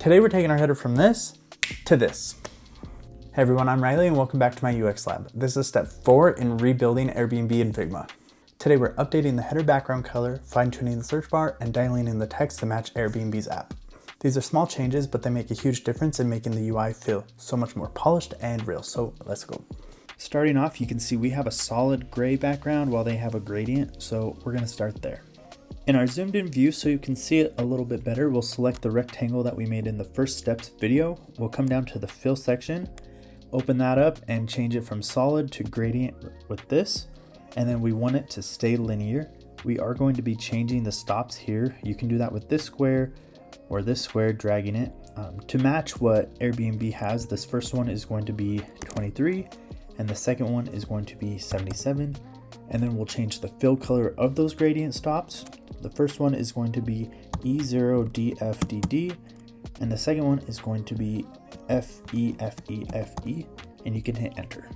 Today we're taking our header from this to this. Hey everyone, I'm Riley and welcome back to my UX lab. This is step 4 in rebuilding Airbnb in Figma. Today we're updating the header background color, fine-tuning the search bar, and dialing in the text to match Airbnb's app. These are small changes, but they make a huge difference in making the UI feel so much more polished and real, so let's go. Starting off, you can see we have a solid gray background while they have a gradient, so we're gonna start there. In our zoomed in view, so you can see it a little bit better, we'll select the rectangle that we made in the first steps video. We'll come down to the fill section, open that up and change it from solid to gradient with this. And then we want it to stay linear. We are going to be changing the stops here. You can do that with this square or this square, dragging it. To match what Airbnb has, this first one is going to be 23 and the second one is going to be 77. And then we'll change the fill color of those gradient stops. The first one is going to be E0DFDD, and the second one is going to be FEFEFE, and you can hit enter.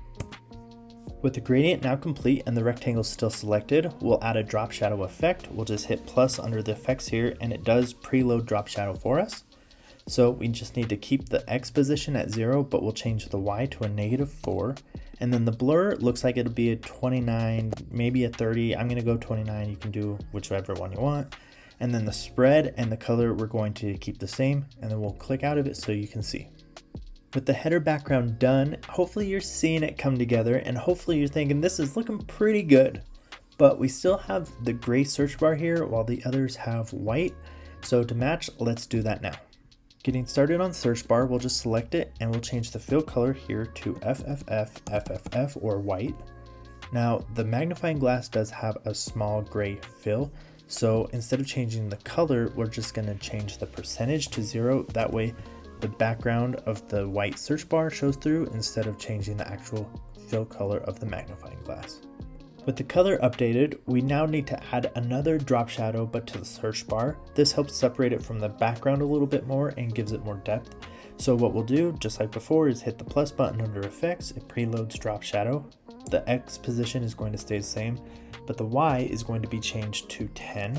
With the gradient now complete and the rectangle still selected, we'll add a drop shadow effect. We'll just hit plus under the effects here, and it does preload drop shadow for us. So we just need to keep the X position at 0, but we'll change the Y to a -4. And then the blur looks like it'll be a 29, maybe a 30. I'm gonna go 29, you can do whichever one you want. And then the spread and the color, we're going to keep the same, and then we'll click out of it so you can see. With the header background done, hopefully you're seeing it come together, and hopefully you're thinking this is looking pretty good. But we still have the gray search bar here while the others have white. So to match, let's do that now. Getting started on search bar, we'll just select it and we'll change the fill color here to FFF or white. Now the magnifying glass does have a small gray fill, so instead of changing the color, we're just going to change the percentage to 0. That way the background of the white search bar shows through instead of changing the actual fill color of the magnifying glass. With the color updated, we now need to add another drop shadow but to the search bar. This helps separate it from the background a little bit more and gives it more depth. So what we'll do, just like before, is hit the plus button under effects. It preloads drop shadow. The X position is going to stay the same, but the Y is going to be changed to 10.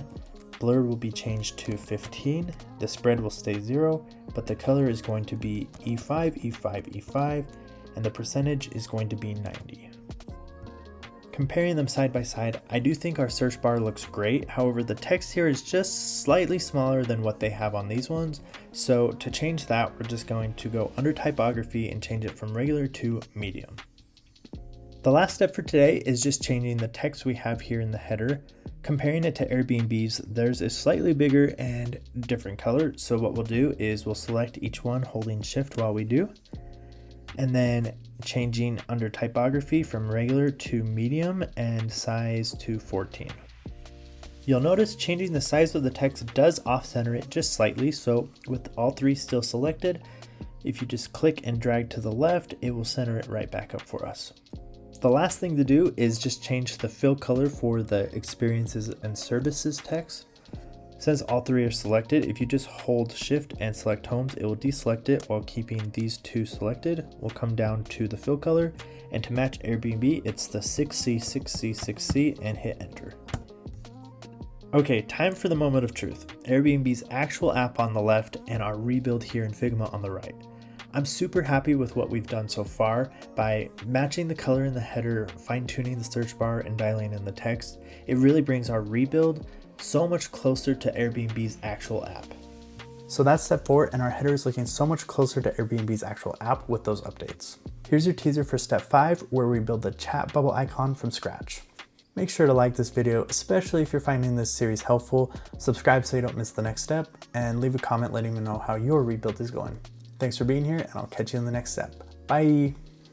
Blur will be changed to 15. The spread will stay 0, but the color is going to be E5, E5, E5, and the percentage is going to be 90. Comparing them side by side, I do think our search bar looks great. However, the text here is just slightly smaller than what they have on these ones. So to change that, we're just going to go under typography and change it from regular to medium. The last step for today is just changing the text we have here in the header. Comparing it to Airbnb's, theirs is slightly bigger and different color. So what we'll do is we'll select each one holding shift while we do. And then changing under typography from regular to medium and size to 14. You'll notice changing the size of the text does off-center it just slightly, so with all three still selected, if you just click and drag to the left, it will center it right back up for us. The last thing to do is just change the fill color for the experiences and services text. Since all three are selected, if you just hold shift and select homes, it will deselect it while keeping these two selected. We'll come down to the fill color, and to match Airbnb, it's the 6C, 6C, 6C, and hit enter. Okay, time for the moment of truth. Airbnb's actual app on the left and our rebuild here in Figma on the right. I'm super happy with what we've done so far by matching the color in the header, fine-tuning the search bar, and dialing in the text. It really brings our rebuild so much closer to Airbnb's actual app. So that's step 4, and our header is looking so much closer to Airbnb's actual app with those updates. Here's your teaser for step 5, where we build the chat bubble icon from scratch. Make sure to like this video, especially if you're finding this series helpful, subscribe so you don't miss the next step, and leave a comment letting me know how your rebuild is going. Thanks for being here, and I'll catch you in the next step. Bye!